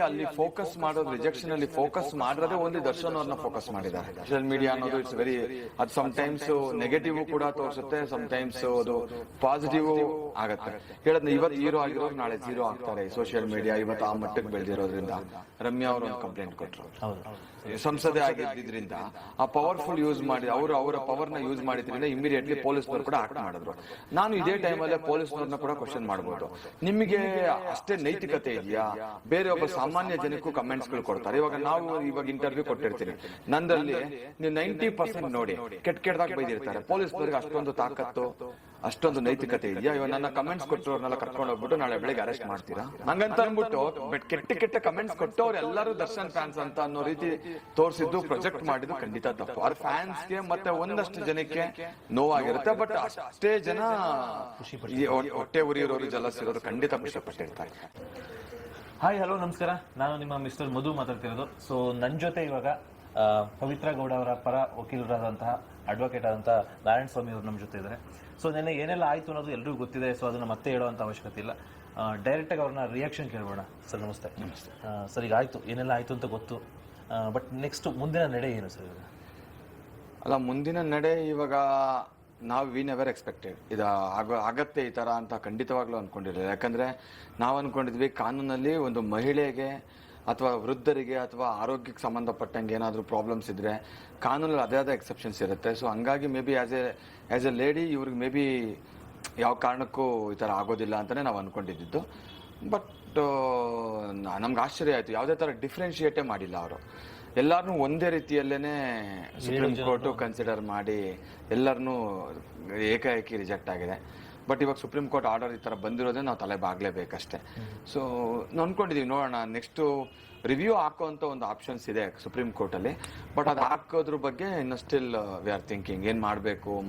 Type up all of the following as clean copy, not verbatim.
ಅಲ್ಲಿ ಫೋಕಸ್ ಮಾಡೋದು ರಿಜೆಕ್ಷನ್ ಅಲ್ಲಿ ಫೋಕಸ್ ಮಾಡೋದೇ ಒಂದು ದರ್ಶನ್ ಅವ್ರನ್ನ ಫೋಕಸ್ ಮಾಡಿದ್ದಾರೆ. ಸೋಷಿಯಲ್ ಮೀಡಿಯಾ ಅನ್ನೋದು ಇಟ್ಸ್ ವೆರಿ ಅದು ಸಮ್ಟೈಮ್ಸ್ ನೆಗೆಟಿವ್ ಕೂಡ ತೋರಿಸುತ್ತೆ, ಸಮ್ಟೈಮ್ಸ್ ಅದು ಪಾಸಿಟಿವ್ ಆಗತ್ತೆ. ಹೇಳದ್ನ ಇವತ್ತು ಹೀರೋ ಆಗಿರೋರು ನಾಳೆ ಜೀರೋ ಆಗ್ತಾರೆ. ಸೋಷಿಯಲ್ ಮೀಡಿಯಾ ಇವತ್ತು ಆ ಮಟ್ಟಕ್ಕೆ ಬೆಳೆದಿರೋದ್ರಿಂದ ರಮ್ಯಾ ಅವರು ಒಂದು ಕಂಪ್ಲೇಂಟ್ ಕೊಟ್ಟರು. ಸಂಸದೆ ಆಗಿದ್ದರಿಂದ ಆ ಪವರ್ಫುಲ್ ಯೂಸ್ ಮಾಡಿ ಅವರ ಪವರ್ ನ ಯೂಸ್ ಮಾಡಿದ್ರಿಂದ ಇಮಿಡಿಯೇಟ್ಲಿ ಪೊಲೀಸ್ನವರು ಕೂಡ ಆಕ್ಟ್ ಮಾಡಿದ್ರು. ನಾನು ಇದೇ ಟೈಮಲ್ಲೇ ಪೊಲೀಸ್ನವ್ರನ್ನ ಕೂಡ ಕ್ವಶನ್ ಮಾಡಬಹುದು, ನಿಮಗೆ ಅಷ್ಟೇ ನೈತಿಕತೆ ಇದೆಯಾ? ಬೇರೆ ಒಬ್ಬ ಸಾಮಾನ್ಯ ಜನಕ್ಕೂ ಕಮೆಂಟ್ಸ್ ಗಳು ಕೊಡ್ತಾರೆ. ಇವಾಗ ಇಂಟರ್ವ್ಯೂ ಕೊಟ್ಟಿರ್ತೀನಿ, ನಂದ್ರಲ್ಲಿ ನೀವು 90% ನೋಡಿ ಕೆಟ್ಟದಾಗ ಬೈದಿರ್ತಾರೆ. ಪೊಲೀಸ್ನವ್ರಿಗೆ ಅಷ್ಟೊಂದು ತಾಕತ್ತು, ಅಷ್ಟೊಂದು ನೈತಿಕತೆ ಇದೆಯಾ? ಇವಾಗ ನನ್ನ ಕಮೆಂಟ್ಸ್ ಕೊಟ್ಟವ್ರನ್ನೆಲ್ಲ ಕರ್ಕೊಂಡು ಹೋಗ್ಬಿಟ್ಟು ನಾಳೆ ಬೆಳಿಗ್ಗೆ ಅರೆಸ್ಟ್ ಮಾಡ್ತೀರಾ? ಹಂಗಂತ ಅನ್ಬಿಟ್ಟು ಕೆಟ್ಟ ಕಮೆಂಟ್ಸ್ ಕೊಟ್ಟವ್ರು ಎಲ್ಲರೂ ದರ್ಶನ್ ಫ್ಯಾನ್ಸ್ ಅಂತ ಅನ್ನೋ ರೀತಿ ತೋರಿಸಿದ್ದು, ಪ್ರೊಜೆಕ್ಟ್ ಮಾಡಿದ್ದು ಖಂಡಿತ ತಪ್ಪು. ಅವ್ರ ಫ್ಯಾನ್ಸ್ಗೆ ಮತ್ತೆ ಒಂದಷ್ಟು ಜನಕ್ಕೆ ನೋವಾಗಿರುತ್ತೆ, ಬಟ್ ಅಷ್ಟೇ ಜನ ಹೊಟ್ಟೆ ಉರಿಯೋರು ಜಲಸ್ ಇರೋರು ಖಂಡಿತ ಖುಷಿ ಪಟ್ಟಿರ್ತಾರೆ. ಹಾಯ್, ಹಲೋ, ನಮಸ್ಕಾರ. ನಾನು ನಿಮ್ಮ ಮಿಸ್ಟರ್ ಮಧು ಮಾತಾಡ್ತಿರೋದು. ಸೊ ನನ್ನ ಜೊತೆ ಇವಾಗ ಪವಿತ್ರ ಗೌಡ ಅವರ ಪರ ವಕೀಲರಾದಂತಹ ಅಡ್ವೊಕೇಟ್ ಆದಂತಹ ನಾರಾಯಣ ಸ್ವಾಮಿ ಅವರು ನಮ್ಮ ಜೊತೆ ಇದ್ದಾರೆ. ಸೊ ನೆನ್ನೆ ಏನೆಲ್ಲ ಆಯ್ತು ಅನ್ನೋದು ಎಲ್ಲರಿಗೂ ಗೊತ್ತಿದೆ. ಸೊ ಅದನ್ನ ಮತ್ತೆ ಹೇಳುವಂತ ಅವಶ್ಯಕತೆ ಇಲ್ಲ. ಡೈರೆಕ್ಟ್ ಆಗಿ ಅವ್ರನ್ನ ರಿಯಾಕ್ಷನ್ ಕೇಳಬೇಡ. ಸರ್ ನಮಸ್ತೆ. ಸರ್ ಈಗ ಆಯ್ತು, ಏನೆಲ್ಲ ಆಯ್ತು ಅಂತ ಗೊತ್ತು, ಬಟ್ ನೆಕ್ಸ್ಟ್ ಮುಂದಿನ ನಡೆ ಏನು ಸರ್? ಇವಾಗ ಅಲ್ಲ, ಮುಂದಿನ ನಡೆ ಇವಾಗ ವಿ ನೆವರ್ ಎಕ್ಸ್ಪೆಕ್ಟೆಡ್ ಇದು ಆಗತ್ತೆ ಈ ತರ ಅಂತ ಖಂಡಿತವಾಗ್ಲೂ ಅನ್ಕೊಂಡಿರಲಿಲ್ಲ. ಯಾಕಂದ್ರೆ ನಾವು ಅನ್ಕೊಂಡಿದ್ವಿ ಕಾನೂನಲ್ಲಿ ಒಂದು ಮಹಿಳೆಗೆ ಅಥವಾ ವೃದ್ಧರಿಗೆ ಅಥವಾ ಆರೋಗ್ಯಕ್ಕೆ ಸಂಬಂಧಪಟ್ಟಂಗೆ ಏನಾದರೂ ಪ್ರಾಬ್ಲಮ್ಸ್ ಇದ್ರೆ ಕಾನೂನಲ್ಲಿ ಅದೇ ಆದ ಎಕ್ಸೆಪ್ಷನ್ಸ್ ಇರುತ್ತೆ. ಸೊ ಹಂಗಾಗಿ may be as A lady ಇವ್ರಿಗೆ ಮೇ ಬಿ ಯಾವ ಕಾರಣಕ್ಕೂ ಈ ಥರ ಆಗೋದಿಲ್ಲ ಅಂತಲೇ ನಾವು ಅಂದ್ಕೊಂಡಿದ್ದು. ಬಟ್ ನಮ್ಗೆ ಆಶ್ಚರ್ಯ ಆಯಿತು, ಯಾವುದೇ ಥರ ಡಿಫ್ರೆನ್ಶಿಯೇಟೇ ಮಾಡಿಲ್ಲ ಅವರು. ಎಲ್ಲರನ್ನೂ ಒಂದೇ ರೀತಿಯಲ್ಲೇನೆ ಸುಪ್ರೀಂ ಕೋರ್ಟು ಕನ್ಸಿಡರ್ ಮಾಡಿ ಎಲ್ಲರನ್ನೂ ಏಕಾಏಕಿ ರಿಜೆಕ್ಟ್ ಆಗಿದೆ. ಬಟ್ ಇವಾಗ ಸುಪ್ರೀಂ ಕೋರ್ಟ್ ಆರ್ಡರ್ ಈ ಥರ ಬಂದಿರೋದೇ ನಾವು ತಲೆ ಬಾಗ್ಲೇಬೇಕಷ್ಟೇ. ಸೊ ನಾವು ಅನ್ಕೊಂಡಿದೀವಿ, ನೋಡೋಣ ನೆಕ್ಸ್ಟು ರಿವ್ಯೂ ಹಾಕೋಂಥ ಒಂದು ಆಪ್ಷನ್ಸ್ ಇದೆ ಸುಪ್ರೀಂ ಕೋರ್ಟಲ್ಲಿ. ಬಟ್ ಅದು ಹಾಕೋದ್ರ ಬಗ್ಗೆ ಇನ್ನು ಸ್ಟಿಲ್ ವಿ ಆರ್ ಥಿಂಕಿಂಗ್, ಏನು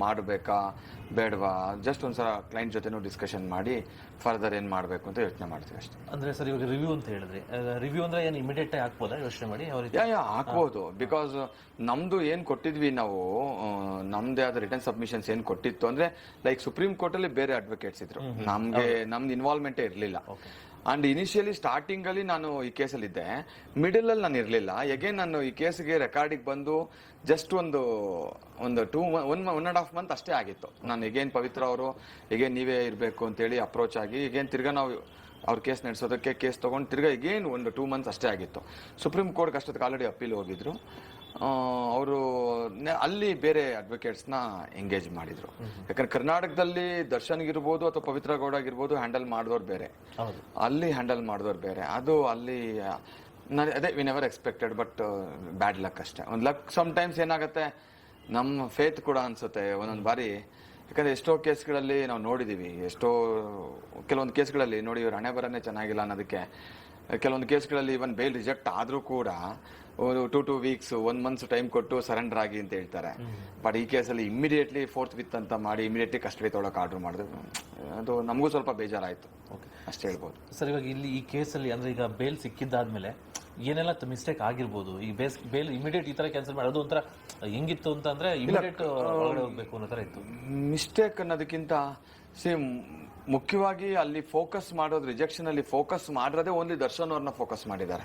ಮಾಡಬೇಕಾ ಬೇಡವಾ, ಜಸ್ಟ್ ಒಂದ್ಸಲ ಕ್ಲೈಂಟ್ ಜೊತೆನೂ ಡಿಸ್ಕಷನ್ ಮಾಡಿ ಫರ್ದರ್ ಏನು ಮಾಡಬೇಕು ಅಂತ ಯೋಚನೆ ಮಾಡ್ತೀವಿ ಅಷ್ಟೇ. ಅಂದ್ರೆ ಸರ್ ಇವಾಗ ರಿವ್ಯೂ ಅಂತ ಹೇಳಿದ್ರೆ, ರಿವ್ಯೂ ಅಂದ್ರೆ ಏನು ಇಮಿಡಿಯೇಟ್ ಆಗಿ ಹಾಕ್ಬೋದಾ ಯೋಚನೆ ಮಾಡಿ? ಹಾಕ್ಬೋದು. ಬಿಕಾಸ್ ನಮ್ದು ಏನ್ ಕೊಟ್ಟಿದ್ವಿ ನಾವು, ನಮ್ದೇ ಆದ ರಿಟರ್ನ್ ಸಬ್ಮಿಷನ್ಸ್ ಏನ್ ಕೊಟ್ಟಿತ್ತು ಅಂದ್ರೆ ಲೈಕ್ ಸುಪ್ರೀಂ ಕೋರ್ಟ್ ಅಲ್ಲಿ ಬೇರೆ ಅಡ್ವೊಕೇಟ್ಸ್ ಇದ್ರು, ನಮ್ದು ಇನ್ವಾಲ್ವ್ಮೆಂಟೇ ಇರಲಿಲ್ಲ. ಅಂಡ್ ಇನಿಷಿಯಲಿ ಸ್ಟಾರ್ಟಿಂಗ್ ಅಲ್ಲಿ ನಾನು ಈ ಕೇಸಲ್ಲಿ ಇದ್ದೆ, ಮಿಡಲ್ ಅಲ್ಲಿ ನಾನು ಇರಲಿಲ್ಲ. ಎಗೇನ್ ನಾನು ಈ ಕೇಸ್ಗೆ ರೆಕಾರ್ಡಿಗೆ ಬಂದು ಜಸ್ಟ್ ಒಂದು 1.5 ಮಂತ್ ಅಷ್ಟೇ ಆಗಿತ್ತು. ನಾನು ಎಗೇನ್ ಪವಿತ್ರ ಅವರು ಎಗೇನ್ ನೀವೇ ಇರಬೇಕು ಅಂತೇಳಿ ಅಪ್ರೋಚ್ ಆಗಿ ಎಗೇನ್ ತಿರ್ಗಾ ನಾವು ಅವ್ರ ಕೇಸ್ ನಡೆಸೋದಕ್ಕೆ ಕೇಸ್ ತಗೊಂಡು ತಿರ್ಗಾ ಎಗೇನ್ ಒಂದು 2 ಮಂತ್ಸ್ ಅಷ್ಟೇ ಆಗಿತ್ತು. ಸುಪ್ರೀಂ ಕೋರ್ಟ್ಗೆ ಅಷ್ಟೊತ್ತಿಗೆ ಆಲ್ರೆಡಿ ಅಪೀಲ್ ಹೋಗಿದ್ರು. ಅವರು ಅಲ್ಲಿ ಬೇರೆ ಅಡ್ವೊಕೇಟ್ಸ್ನ ಎಂಗೇಜ್ ಮಾಡಿದ್ರು. ಯಾಕಂದ್ರೆ ಕರ್ನಾಟಕದಲ್ಲಿ ದರ್ಶನ್ಗಿರ್ಬೋದು ಅಥವಾ ಪವಿತ್ರ ಗೌಡ ಆಗಿರ್ಬೋದು ಹ್ಯಾಂಡಲ್ ಮಾಡಿದವ್ರು ಬೇರೆ, ಅಲ್ಲಿ ಹ್ಯಾಂಡಲ್ ಮಾಡಿದವ್ರು ಬೇರೆ. ಅದು ಅಲ್ಲಿ ಅದೇ we never expected, but bad luck ಅಷ್ಟೇ. ಒಂದು ಲಕ್ ಸಮ್ಟೈಮ್ಸ್ ಏನಾಗುತ್ತೆ, ನಮ್ಮ ಫೇತ್ ಕೂಡ ಅನ್ಸುತ್ತೆ ಒಂದೊಂದು ಬಾರಿ. ಯಾಕಂದ್ರೆ ಎಷ್ಟೋ ಕೇಸ್ಗಳಲ್ಲಿ ನಾವು ನೋಡಿದೀವಿ, ಕೆಲವೊಂದು ಕೇಸ್ಗಳಲ್ಲಿ ನೋಡಿ ಇವ್ರ ಹಣೆ ಬರನೇ ಚೆನ್ನಾಗಿಲ್ಲ ಅನ್ನೋದಕ್ಕೆ ಕೆಲವೊಂದು ಕೇಸ್ಗಳಲ್ಲಿ ಇವನ್ ಬೇಲ್ ರಿಜೆಕ್ಟ್ ಆದ್ರೂ ಕೂಡ 2 weeks 1 month ಟೈಮ್ ಕೊಟ್ಟು ಸರೆಂಡರ್ ಆಗಿ ಅಂತ ಹೇಳ್ತಾರೆ. ಬಟ್ ಈ ಕೇಸಲ್ಲಿ ಇಮಿಡಿಯೇಟ್ಲಿ 4th ವಿತ್ ಅಂತ ಮಾಡಿ ಇಮಿಡಿಯೇಟ್ಲಿ ಕಸ್ಟಡಿ ತೊಗೊಳಕ್ಕೆ ಆರ್ಡರ್ ಮಾಡಿದ್ರು. ಅದು ನಮಗೂ ಸ್ವಲ್ಪ ಬೇಜಾರಾಯ್ತು ಅಷ್ಟೇ ಹೇಳ್ಬೋದು. ಸರ್ ಇವಾಗ ಇಲ್ಲಿ ಈ ಕೇಸಲ್ಲಿ ಅಂದ್ರೆ ಈಗ ಬೇಲ್ ಸಿಕ್ಕಿದ್ದಾದ್ಮೇಲೆ ಏನೆಲ್ಲ ಮಿಸ್ಟೇಕ್ ಆಗಿರ್ಬೋದು? ಈ ಬೇಲ್ ಇಮಿಡಿಯೇಟ್ ಈ ತರ ಕ್ಯಾನ್ಸಲ್ ಮಾಡೋದು ಒಂಥರ ಹೆಂಗಿತ್ತು ಅಂತ ಅಂದ್ರೆ ಇಮಿಡಿಯೇಟ್ ಒಳಗಡೆ ಹೋಗ್ಬೇಕು ಅನ್ನೋ ತರ ಇತ್ತು. ಮಿಸ್ಟೇಕ್ ಅನ್ನೋದಕ್ಕಿಂತ ಮುಖ್ಯವಾಗಿ ಅಲ್ಲಿ ಫೋಕಸ್ ಮಾಡೋದು, ರಿಜೆಕ್ಷನ್ ಅಲ್ಲಿ ಫೋಕಸ್ ಮಾಡೋದೇ ಓನ್ಲಿ ದರ್ಶನ್ ಅವ್ರನ್ನ ಫೋಕಸ್ ಮಾಡಿದ್ದಾರೆ.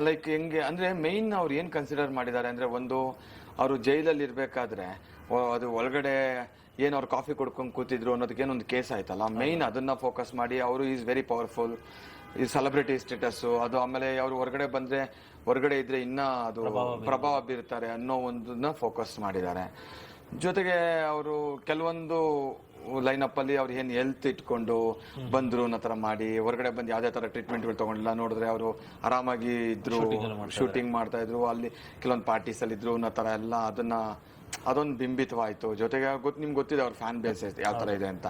ಲೈಕ್ ಹೆಂಗೆ ಅಂದ್ರೆ ಮೈನ್ ಅವ್ರು ಏನ್ ಕನ್ಸಿಡರ್ ಮಾಡಿದ್ದಾರೆ ಅಂದ್ರೆ, ಒಂದು ಅವರು ಜೈಲಲ್ಲಿ ಇರ್ಬೇಕಾದ್ರೆ ಅದು ಒಳಗಡೆ ಏನ್ ಅವ್ರು ಕಾಫಿ ಕುಡ್ಕೊಂಡು ಕೂತಿದ್ರು ಅನ್ನೋದಕ್ಕೇನೊಂದು ಕೇಸ್ ಆಯ್ತಲ್ಲ, ಮೈನ್ ಅದನ್ನ ಫೋಕಸ್ ಮಾಡಿ ಅವರು ಈಸ್ ವೆರಿ ಪವರ್ಫುಲ್, ಈ ಸೆಲೆಬ್ರಿಟಿ ಸ್ಟೇಟಸ್ ಅದು. ಆಮೇಲೆ ಅವರು ಹೊರಗಡೆ ಇದ್ರೆ ಇನ್ನ ಅದು ಪ್ರಭಾವ ಬೀರ್ತಾರೆ ಅನ್ನೋ ಒಂದನ್ನ ಫೋಕಸ್ ಮಾಡಿದ್ದಾರೆ. ಜೊತೆಗೆ ಅವರು ಕೆಲವೊಂದು ಲೈನ್ ಅಪ್ ಅಲ್ಲಿ ಅವ್ರು ಏನ್ ಹೆಲ್ತ್ ಇಟ್ಕೊಂಡು ಬಂದ್ರು ಅನ್ನೋ ತರ ಮಾಡಿ ಹೊರಗಡೆ ಬಂದು ಯಾವ್ದೇ ತರ ಟ್ರೀಟ್ಮೆಂಟ್ಗಳು ತಗೊಂಡಿಲ್ಲ. ನೋಡಿದ್ರೆ ಅವರು ಆರಾಮಾಗಿ ಇದ್ರು, ಶೂಟಿಂಗ್ ಮಾಡ್ತಾ ಇದ್ರು, ಅಲ್ಲಿ ಕೆಲವೊಂದು ಪಾರ್ಟೀಸ್ ಅಲ್ಲಿ ಇದ್ರು ಅನ್ನೋ ತರ ಎಲ್ಲ ಅದೊಂದು ಬಿಂಬಿತವಾಯ್ತು. ಜೊತೆಗೆ ನಿಮ್ಗೆ ಗೊತ್ತಿದೆ ಅವ್ರ ಫ್ಯಾನ್ ಬೇಸ್ ಯಾವ ತರ ಇದೆ ಅಂತ,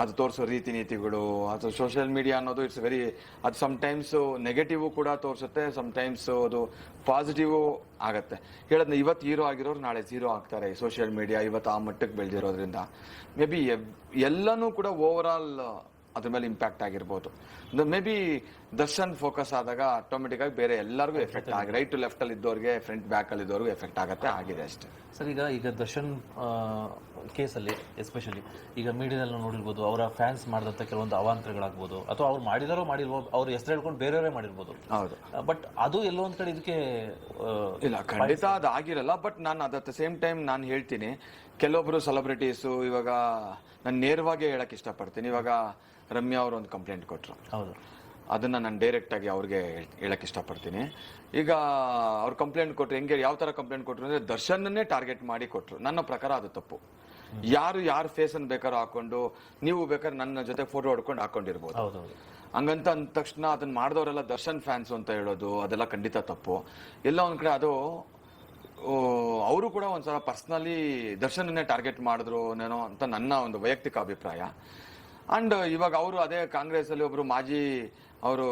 ಅದು ತೋರಿಸೋ ರೀತಿ ನೀತಿಗಳು. ಅದು ಸೋಷಿಯಲ್ ಮೀಡಿಯಾ ಅನ್ನೋದು ಇಟ್ಸ್ ವೆರಿ, ಅದು ಸಮ್ಟೈಮ್ಸ್ ನೆಗೆಟಿವ್ ಕೂಡ ತೋರಿಸುತ್ತೆ, ಸಮ್ಟೈಮ್ಸ್ ಅದು ಪಾಸಿಟಿವ್ ಆಗತ್ತೆ. ಹೇಳದ್ನ ಇವತ್ತು ಹೀರೋ ಆಗಿರೋರು ನಾಳೆ ಜೀರೋ ಆಗ್ತಾರೆ. ಸೋಷಿಯಲ್ ಮೀಡಿಯಾ ಇವತ್ತು ಆ ಮಟ್ಟಕ್ಕೆ ಬೆಳೆದಿರೋದ್ರಿಂದ ಮೇ ಬಿ ಎಲ್ಲನೂ ಕೂಡ ಓವರ್ ಆಲ್ ಅದ್ರ ಮೇಲೆ ಇಂಪ್ಯಾಕ್ಟ್ ಆಗಿರ್ಬೋದು. ಮೇ ಬಿ ದರ್ಶನ್ ಫೋಕಸ್ ಆದಾಗ ಆಟೋಮೆಟಿಕ್ ಆಗಿ ಬೇರೆ ಎಲ್ಲರಿಗೂ ಎಫೆಕ್ಟ್ ಆಗಿ ರೈಟ್ ಟು ಲೆಫ್ಟ್ ಅಲ್ಲಿ ಇದ್ದವ್ರಿಗೆ ಫ್ರಂಟ್ ಬ್ಯಾಕ್ ಅಲ್ಲಿ ಇದ್ದವ್ರಿಗೆ ಎಫೆಕ್ಟ್ ಆಗುತ್ತೆ ಆಗಿದೆ ಅಷ್ಟೇ. ಸರ್ ಈಗ ದರ್ಶನ್ ಕೇಸಲ್ಲಿ ಎಸ್ಪೆಷಲಿ ಈಗ ಮೀಡಿಯಾದಲ್ಲಿ ನೋಡಿರ್ಬೋದು ಅವರ ಫ್ಯಾನ್ಸ್ ಮಾಡಿದಂಥ ಕೆಲವೊಂದು ಅವಾಂತರಗಳಾಗ್ಬೋದು ಅಥವಾ ಅವ್ರು ಮಾಡಿರ್ಬೋದು, ಅವ್ರ ಹೆಸರು ಹೇಳ್ಕೊಂಡು ಬೇರೆಯವರೇ ಮಾಡಿರ್ಬೋದು. ಹೌದು, ಬಟ್ ಅದು ಎಲ್ಲೋ ಒಂದ್ ಕಡೆ ಇದಕ್ಕೆ ಇಲ್ಲ ಖಂಡಿತ ಅದು ಆಗಿರಲ್ಲ. ಬಟ್ ನಾನು ಅಟ್ ದ ಸೇಮ್ ಟೈಮ್ ನಾನು ಹೇಳ್ತೀನಿ, ಕೆಲವೊಬ್ರು ಸೆಲೆಬ್ರಿಟೀಸು ಇವಾಗ ನಾನು ನೇರವಾಗಿ ಹೇಳಕ್ ಇಷ್ಟಪಡ್ತೀನಿ. ಇವಾಗ ರಮ್ಯಾ ಅವರು ಒಂದು ಕಂಪ್ಲೇಂಟ್ ಕೊಟ್ರು, ಹೌದು, ಅದನ್ನ ನಾನು ಡೈರೆಕ್ಟ್ ಆಗಿ ಅವ್ರಿಗೆ ಹೇಳಕ್ ಇಷ್ಟಪಡ್ತೀನಿ. ಈಗ ಅವ್ರು ಕಂಪ್ಲೇಂಟ್ ಕೊಟ್ರು, ಹೆಂಗೆ ಯಾವ ತರ ಕಂಪ್ಲೇಂಟ್ ಕೊಟ್ರು ಅಂದ್ರೆ ದರ್ಶನ್ನೇ ಟಾರ್ಗೆಟ್ ಮಾಡಿ ಕೊಟ್ರು. ನನ್ನ ಪ್ರಕಾರ ಅದು ತಪ್ಪು. ಯಾರ ಫೇಸ್ ಅನ್ನು ಬೇಕಾದ್ರೂ ಹಾಕೊಂಡು, ನೀವು ಬೇಕಾದ್ರೆ ನನ್ನ ಜೊತೆ ಫೋಟೋ ಹೊಡ್ಕೊಂಡು ಹಾಕೊಂಡಿರ್ಬೋದು. ಹಂಗಂತ ಅಂದ ತಕ್ಷಣ ಅದನ್ನ ಮಾಡಿದವರೆಲ್ಲ ದರ್ಶನ್ ಫ್ಯಾನ್ಸ್ ಅಂತ ಹೇಳೋದು ಅದೆಲ್ಲ ಖಂಡಿತ ತಪ್ಪು. ಎಲ್ಲ ಒಂದ್ ಕಡೆ ಅದು ಅವರು ಕೂಡ ಒಂದ್ಸಲ ಪರ್ಸನಲಿ ದರ್ಶನ್ನೇ ಟಾರ್ಗೆಟ್ ಮಾಡಿದ್ರು ಏನೋ ಅಂತ ನನ್ನ ಒಂದು ವೈಯಕ್ತಿಕ ಅಭಿಪ್ರಾಯ. ಅಂಡ್ ಇವಾಗ ಅವರು ಅದೇ ಕಾಂಗ್ರೆಸ್ ಅಲ್ಲಿ ಒಬ್ರು ಮಾಜಿ ಅವರು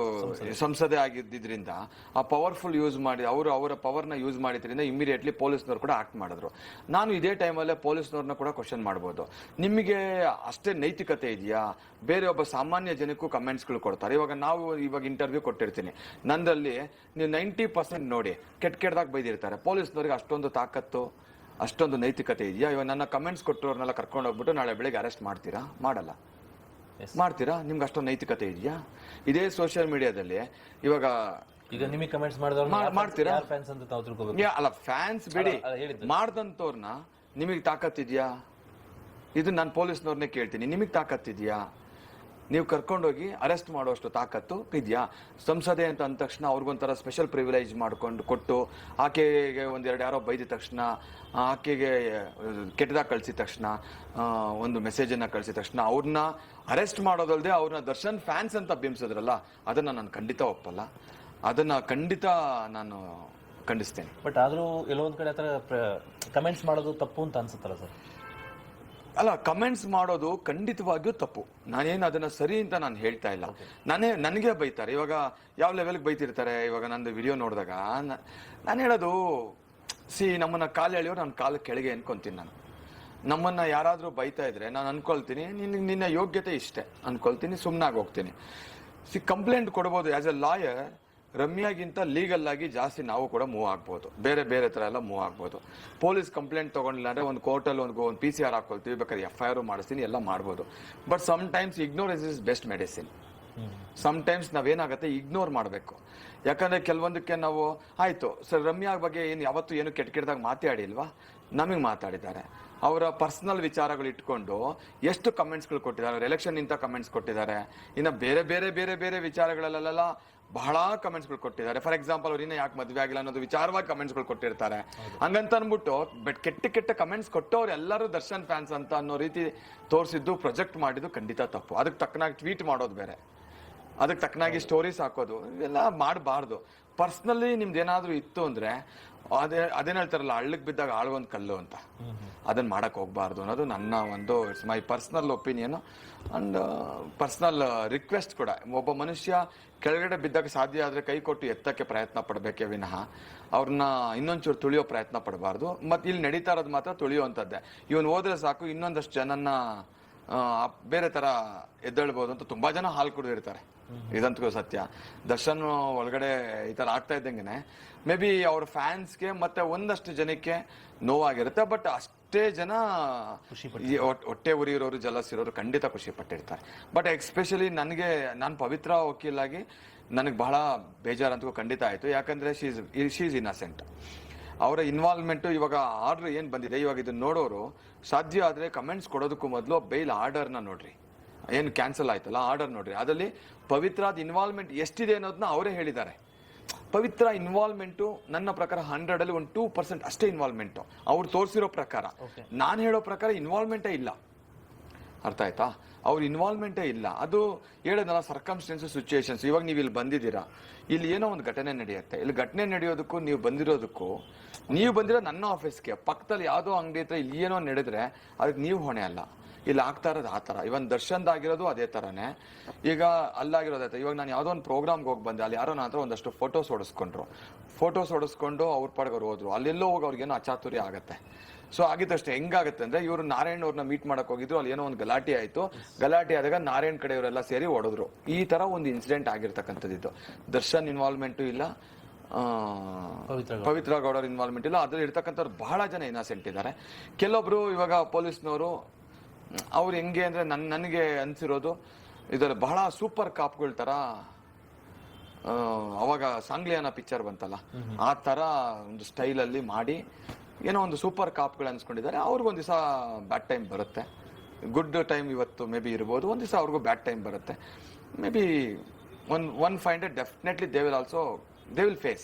ಸಂಸದೆ ಆಗಿದ್ದರಿಂದ ಆ ಪವರ್ಫುಲ್ ಯೂಸ್ ಮಾಡಿ ಅವರ ಪವರ್ನ ಯೂಸ್ ಮಾಡಿದ್ರಿಂದ ಇಮಿಡಿಯೇಟ್ಲಿ ಪೊಲೀಸ್ನವ್ರು ಕೂಡ ಆಕ್ಟ್ ಮಾಡಿದ್ರು. ನಾನು ಇದೇ ಟೈಮಲ್ಲೇ ಪೊಲೀಸ್ನವ್ರನ್ನ ಕೂಡ ಕ್ವಶನ್ ಮಾಡ್ಬೋದು, ನಿಮಗೆ ಅಷ್ಟೇ ನೈತಿಕತೆ ಇದೆಯಾ? ಬೇರೆ ಒಬ್ಬ ಸಾಮಾನ್ಯ ಜನಕ್ಕೂ ಕಮೆಂಟ್ಸ್ಗಳು ಕೊಡ್ತಾರೆ. ಇವಾಗ ಇಂಟರ್ವ್ಯೂ ಕೊಟ್ಟಿರ್ತೀನಿ, ನಂದಲ್ಲಿ ನೀವು 90% ನೋಡಿ ಕೆಟ್ಟದಾಗ ಬೈದಿರ್ತಾರೆ. ಪೊಲೀಸ್ನವ್ರಿಗೆ ಅಷ್ಟೊಂದು ತಾಕತ್ತು, ಅಷ್ಟೊಂದು ನೈತಿಕತೆ ಇದೆಯಾ? ಇವಾಗ ನನ್ನ ಕಮೆಂಟ್ಸ್ ಕೊಟ್ಟವ್ರನ್ನೆಲ್ಲ ಕರ್ಕೊಂಡು ಹೋಗ್ಬಿಟ್ಟು ನಾಳೆ ಬೆಳಿಗ್ಗೆ ಅರೆಸ್ಟ್ ಮಾಡ್ತೀರಾ? ಮಾಡಲ್ಲ. ಮಾಡ್ತೀರಾ? ನಿಮ್ಗೆ ಅಷ್ಟೊಂದು ನೈತಿಕತೆ ಇದೆಯಾ? ಇದೇ ಸೋಷಿಯಲ್ ಮೀಡಿಯಾದಲ್ಲಿ ಇವಾಗ ಈಗ ನಿಮಗೆ ಕಮೆಂಟ್ಸ್ ಮಾಡಿದವ್ರು ಮಾಡ್ತೀರಾ? ಅಲ್ಲ, ಫ್ಯಾನ್ಸ್ ಬಿಡಿ, ಮಾಡ್ದಂತವ್ರನ್ನ ನಿಮಗೆ ತಾಕತ್ತಿದ್ಯಾ? ಇದು ನಾನು ಪೊಲೀಸ್ನವ್ರನ್ನೇ ಕೇಳ್ತೀನಿ, ನಿಮಗೆ ತಾಕತ್ತಿದ್ಯಾ? ನೀವು ಕರ್ಕೊಂಡೋಗಿ ಅರೆಸ್ಟ್ ಮಾಡುವಷ್ಟು ತಾಕತ್ತು ಇದೆಯಾ? ಸಂಸದೆ ಅಂತ ಅಂದ ತಕ್ಷಣ ಅವ್ರಿಗೊಂಥರ ಸ್ಪೆಷಲ್ ಪ್ರಿವಿಲೇಜ್ ಮಾಡ್ಕೊಂಡು ಕೊಟ್ಟು, ಆಕೆಗೆ ಒಂದೆರಡು ಯಾರೋ ಬೈದ ತಕ್ಷಣ, ಆಕೆಗೆ ಕೆಟ್ಟದಾಗ ಕಳಿಸಿದ ತಕ್ಷಣ, ಒಂದು ಮೆಸೇಜನ್ನು ಕಳಿಸಿದ ತಕ್ಷಣ ಅವ್ರನ್ನ ಅರೆಸ್ಟ್ ಮಾಡೋದಲ್ಲದೆ ಅವ್ರನ್ನ ದರ್ಶನ್ ಫ್ಯಾನ್ಸ್ ಅಂತ ಬಿಂಬಿಸಿದ್ರಲ್ಲ, ಅದನ್ನ ನಾನು ಖಂಡಿತ ಒಪ್ಪಲ್ಲ. ಅದನ್ನ ಖಂಡಿತ ನಾನು ಖಂಡಿಸ್ತೇನೆ. ಬಟ್ ಆದ್ರೂ ಎಲ್ಲೊಂದ್ ಕಡೆ ಆತರ ಕಮೆಂಟ್ಸ್ ಮಾಡೋದು ತಪ್ಪು ಅಂತ ಅನ್ಸುತ್ತಲ್ಲ ಸರ್? ಅಲ್ಲ, ಕಮೆಂಟ್ಸ್ ಮಾಡೋದು ಖಂಡಿತವಾಗಿಯೂ ತಪ್ಪು. ನಾನೇನು ಅದನ್ನ ಸರಿ ಅಂತ ನಾನು ಹೇಳ್ತಾ ಇಲ್ಲ. ನನಗೆ ಬೈತಾರೆ. ಇವಾಗ ಯಾವ ಲೆವೆಲ್ಗೆ ಬೈತಿರ್ತಾರೆ. ಇವಾಗ ನಂದು ವಿಡಿಯೋ ನೋಡಿದಾಗ ನಾನು ಹೇಳೋದು, ನಮ್ಮನ್ನ ಕಾಲು ಎಳೆಯೋ ನನ್ನ ಕಾಲ ಕೆಳಗೆ ಅನ್ಕೊಂತೀನಿ. ನಾನು ನಮ್ಮನ್ನ ಯಾರಾದ್ರೂ ಬೈತಾ ಇದ್ರೆ ನಾನು ಅನ್ಕೊಳ್ತೀನಿ, ನಿನ್ನ ಯೋಗ್ಯತೆ ಇಷ್ಟೇ ಅನ್ಕೊಳ್ತೀನಿ, ಸುಮ್ಮನಾಗಿ ಹೋಗ್ತೀನಿ. ಕಂಪ್ಲೇಂಟ್ ಕೊಡ್ಬೋದು. ಆಸ್ ಎ ಲಾಯರ್ ರಮ್ಯಾಗಿಂತ ಲೀಗಲ್ ಆಗಿ ಜಾಸ್ತಿ ನಾವು ಕೂಡ ಮೂವ್ ಆಗ್ಬೋದು, ಬೇರೆ ತರ ಎಲ್ಲ ಮೂವ್ ಆಗ್ಬೋದು. ಪೊಲೀಸ್ ಕಂಪ್ಲೇಂಟ್ ತಗೊಂಡಿಲ್ಲ ಅಂದ್ರೆ ಒಂದು ಕೋರ್ಟಲ್ಲಿ ಒಂದು PCR ಹಾಕೊಳ್ತೀವಿ, ಬೇಕಾದ್ರೆ FIR ಮಾಡಿಸ್ತೀನಿ, ಎಲ್ಲ ಮಾಡ್ಬೋದು. But sometimes ignorance is best medicine. Sometimes ನಾವೇನಾಗತ್ತೆ, ಇಗ್ನೋರ್ ಮಾಡಬೇಕು. ಯಾಕಂದ್ರೆ ಕೆಲವೊಂದಕ್ಕೆ ನಾವು ಆಯ್ತು ಸರ್, ರಮ್ಯಾ ಬಗ್ಗೆ ಯಾವತ್ತೂ ಏನು ಕೆಟ್ಟದಾಗ ಮಾತಾಡಿಲ್ವಾ? ನಮಗೆ ಮಾತಾಡಿದ್ದಾರೆ. ಅವರ ಪರ್ಸನಲ್ ವಿಚಾರಗಳು ಇಟ್ಕೊಂಡು ಎಷ್ಟು ಕಮೆಂಟ್ಸ್ಗಳು ಕೊಟ್ಟಿದ್ದಾರೆ. ಅವ್ರ ಎಲೆಕ್ಷನ್ ಇಂತ ಕಮೆಂಟ್ಸ್ ಕೊಟ್ಟಿದ್ದಾರೆ, ಇನ್ನು ಬೇರೆ ವಿಚಾರಗಳಲ್ಲೆಲ್ಲ ಬಹಳ ಕಮೆಂಟ್ಸ್ಗಳು ಕೊಟ್ಟಿದ್ದಾರೆ. ಫಾರ್ ಎಕ್ಸಾಂಪಲ್, ಅವ್ರು ಇನ್ನ ಯಾಕೆ ಮದುವೆ ಆಗಿಲ್ಲ ಅನ್ನೋದು ವಿಚಾರವಾಗಿ ಕಮೆಂಟ್ಸ್ಗಳು ಕೊಟ್ಟಿರ್ತಾರೆ. ಹಂಗಂತ ಅನ್ಬಿಟ್ಟು ಕೆಟ್ಟ ಕಮೆಂಟ್ಸ್ ಕೊಟ್ಟವ್ರು ಎಲ್ಲರೂ ದರ್ಶನ್ ಫ್ಯಾನ್ಸ್ ಅಂತ ಅನ್ನೋ ರೀತಿ ತೋರಿಸಿದ್ದು, ಪ್ರೊಜೆಕ್ಟ್ ಮಾಡಿದ್ದು ಖಂಡಿತ ತಪ್ಪು. ಅದಕ್ಕೆ ತಕ್ಕನಾಗಿ ಟ್ವೀಟ್ ಮಾಡೋದು ಬೇರೆ, ಅದಕ್ಕೆ ತಕ್ಕನಾಗಿ ಸ್ಟೋರೀಸ್ ಹಾಕೋದು, ಇವೆಲ್ಲ ಮಾಡಬಾರ್ದು. ಪರ್ಸ್ನಲಿ ನಿಮ್ದು ಏನಾದ್ರೂ ಇತ್ತು ಅಂದ್ರೆ ಅದೇನ್ ಹೇಳ್ತಾರಲ್ಲ, ಹಳ್ಳಕ್ ಬಿದ್ದಾಗ ಆಳ್ಗೊಂದ್ ಕಲ್ಲು ಅಂತ, ಅದನ್ನ ಮಾಡಕ್ ಹೋಗ್ಬಾರ್ದು ಅನ್ನೋದು ನನ್ನ ಒಂದು it's my personal opinion and personal request ಕೂಡ. ಒಬ್ಬ ಮನುಷ್ಯ ಕೆಳಗಡೆ ಬಿದ್ದಾಗ ಸಾಧ್ಯ ಆದ್ರೆ ಕೈ ಕೊಟ್ಟು ಎತ್ತಕ್ಕೆ ಪ್ರಯತ್ನ ಪಡಬೇಕೇ ವಿನಃ ಅವ್ರನ್ನ ಇನ್ನೊಂಚೂರು ತುಳಿಯೋ ಪ್ರಯತ್ನ ಪಡಬಾರ್ದು. ಮತ್ತೆ ಇಲ್ಲಿ ನಡೀತಾ ಇರೋದು ಮಾತ್ರ ತುಳಿಯುವಂಥದ್ದೇ. ಇವನ್ ಹೋದ್ರೆ ಸಾಕು ಇನ್ನೊಂದಷ್ಟು ಜನನ್ನ ಬೇರೆ ತರ ಎದ್ದೇಳ್ಬೋದು ಅಂತ ತುಂಬಾ ಜನ ಹಾಲು ಕುಡಿದಿರ್ತಾರೆ. ಇದಂತೂ ಸತ್ಯ. ದರ್ಶನ್ ಒಳಗಡೆ ಈ ತರ ಆಗ್ತಾ ಇದ್ದಂಗೆನೆ ಮೇ ಬಿ ಅವ್ರ ಫ್ಯಾನ್ಸ್ಗೆ ಮತ್ತೆ ಒಂದಷ್ಟು ಜನಕ್ಕೆ ನೋವಾಗಿರುತ್ತೆ. ಬಟ್ ಅಷ್ಟೇ ಜನ ಹೊಟ್ಟೆ ಉರಿರೋರು, ಜಲಸ್ ಇರೋರು ಖಂಡಿತ ಖುಷಿ ಪಟ್ಟಿರ್ತಾರೆ. ಬಟ್ ಎಕ್ಸ್ಪೆಷಲಿ ನಾನು ಪವಿತ್ರ ವಕೀಲಾಗಿ ನನಗೆ ಬಹಳ ಬೇಜಾರಂತೂ ಖಂಡಿತ ಆಯ್ತು. ಯಾಕಂದ್ರೆ ಶೀಸ್ ಇನ್ನಸೆಂಟ್. ಅವರ ಇನ್ವಾಲ್ವ್ಮೆಂಟ್ ಇವಾಗ ಆರ್ಡರ್ ಏನ್ ಬಂದಿದೆ, ಇವಾಗ ಇದನ್ನ ನೋಡೋರು ಸಾಧ್ಯ ಆದ್ರೆ ಕಮೆಂಟ್ಸ್ ಕೊಡೋದಕ್ಕೂ ಮೊದಲು ಬೇಲ್ ಆರ್ಡರ್ನ ನೋಡ್ರಿ, ಏನು ಕ್ಯಾನ್ಸಲ್ ಆಯ್ತಲ್ಲ ಆರ್ಡರ್ ನೋಡ್ರಿ. ಅದರಲ್ಲಿ ಪವಿತ್ರಾದ ಇನ್ವಾಲ್ವ್ಮೆಂಟ್ ಎಷ್ಟಿದೆ ಅನ್ನೋದನ್ನ ಅವರೇ ಹೇಳಿದ್ದಾರೆ. ಪವಿತ್ರ ಇನ್ವಾಲ್ವ್ಮೆಂಟು ನನ್ನ ಪ್ರಕಾರ 100 ಒಂದು 2% ಅಷ್ಟೇ ಇನ್ವಾಲ್ವ್ಮೆಂಟು ಅವ್ರು ತೋರಿಸಿರೋ ಪ್ರಕಾರ. ನಾನು ಹೇಳೋ ಪ್ರಕಾರ ಇನ್ವಾಲ್ವ್ಮೆಂಟೇ ಇಲ್ಲ. ಅರ್ಥ ಆಯ್ತಾ? ಅವ್ರ ಇನ್ವಾಲ್ವ್ಮೆಂಟೇ ಇಲ್ಲ. ಅದು ಹೇಳೋದಲ್ಲ, ಸರ್ಕಮ್ಸ್ಟೆನ್ಸಸ್, ಸಿಚುಯೇಷನ್ಸ್. ಇವಾಗ ನೀವು ಇಲ್ಲಿ ಬಂದಿದ್ದೀರಾ, ಇಲ್ಲಿ ಏನೋ ಒಂದು ಘಟನೆ ನಡೆಯುತ್ತೆ. ಇಲ್ಲಿ ಘಟನೆ ನಡೆಯೋದಕ್ಕೂ ನೀವು ಬಂದಿರೋದಕ್ಕೂ, ನೀವು ಬಂದಿರೋ ನನ್ನ ಆಫೀಸ್ಗೆ ಪಕ್ಕದಲ್ಲಿ ಯಾವುದೋ ಅಂಗಡಿ ಹತ್ರ ಇಲ್ಲಿ ಏನೋ ನಡೆದ್ರೆ ಅದಕ್ಕೆ ನೀವು ಹೊಣೆ ಅಲ್ಲ. ಇಲ್ಲಿ ಆಗ್ತಾ ಇರೋದು ಆ ತರ. ಇವನ್ ದರ್ಶನ್ದಾಗಿರೋದು ಅದೇ ತರನೇ. ಈಗ ಅಲ್ಲಾಗಿರೋದೈತೆ. ಇವಾಗ ನಾನು ಯಾವ್ದೋ ಒಂದು ಪ್ರೋಗ್ರಾಮ್ಗೆ ಹೋಗಿ ಬಂದೆ, ಅಲ್ಲಿ ಯಾರೋ ನನ್ನ ಹತ್ರ ಒಂದಷ್ಟು ಫೋಟೋಸ್ ಹೊಡಿಸ್ಕೊಂಡು ಅವ್ರ ಪಾಡ್ಗೆ ಅವ್ರು ಹೋದ್ರು. ಅಲ್ಲೆಲ್ಲೋ ಹೋಗಿ ಅವ್ರಿಗೇನೋ ಅಚಾತುರ್ಯ ಆಗತ್ತೆ. ಸೊ ಆಗಿದ್ದಷ್ಟೇ ಹೆಂಗಾಗತ್ತೆ ಅಂದ್ರೆ, ಇವರು ನಾರಾಯಣ್ ಅವ್ರನ್ನ ಮೀಟ್ ಮಾಡಕ್ ಹೋಗಿದ್ರು, ಅಲ್ಲಿ ಏನೋ ಒಂದು ಗಲಾಟೆ ಆಯ್ತು. ಗಲಾಟೆ ಆದಾಗ ನಾರಾಯಣ್ ಕಡೆ ಇವರೆಲ್ಲ ಸೇರಿ ಹೊಡೆದ್ರು. ಈ ತರ ಒಂದು ಇನ್ಸಿಡೆಂಟ್ ಆಗಿರ್ತಕ್ಕಂಥದ್ದು. ದರ್ಶನ್ ಇನ್ವಾಲ್ವ್ಮೆಂಟು ಇಲ್ಲ, ಪವಿತ್ರ ಗೌಡರ ಇನ್ವಾಲ್ವ್ಮೆಂಟ್ ಇಲ್ಲ. ಅದ್ರಲ್ಲಿ ಇರ್ತಕ್ಕಂಥವ್ರು ಬಹಳ ಜನ ಇನ್ನಸೆಂಟ್ ಇದ್ದಾರೆ. ಕೆಲವೊಬ್ರು ಇವಾಗ ಪೊಲೀಸ್ನವರು ಅವ್ರು ಹೆಂಗೆ ಅಂದ್ರೆ, ನನಗೆ ಅನ್ಸಿರೋದು ಇದರಲ್ಲಿ ಬಹಳ ಸೂಪರ್ ಕಾಪ್ಗಳ ತರ, ಅವಾಗ ಸಾಂಗ್ಲಿಯಾನ ಪಿಕ್ಚರ್ ಬಂತಲ್ಲ, ಆ ತರ ಒಂದು ಸ್ಟೈಲ್ ಅಲ್ಲಿ ಮಾಡಿ ಏನೋ ಒಂದು ಸೂಪರ್ ಕಾಪ್ಗಳು ಅನ್ಸ್ಕೊಂಡಿದ್ದಾರೆ. ಅವ್ರಿಗೊಂದ್ ದಿವಸ ಬ್ಯಾಡ್ ಟೈಮ್ ಬರುತ್ತೆ. ಗುಡ್ ಟೈಮ್ ಇವತ್ತು ಮೇ ಬಿ ಇರ್ಬೋದು, ಒಂದ್ ದಿವಸ ಅವ್ರಿಗೂ ಬ್ಯಾಡ್ ಟೈಮ್ ಬರುತ್ತೆ. Maybe one find definitely they will face.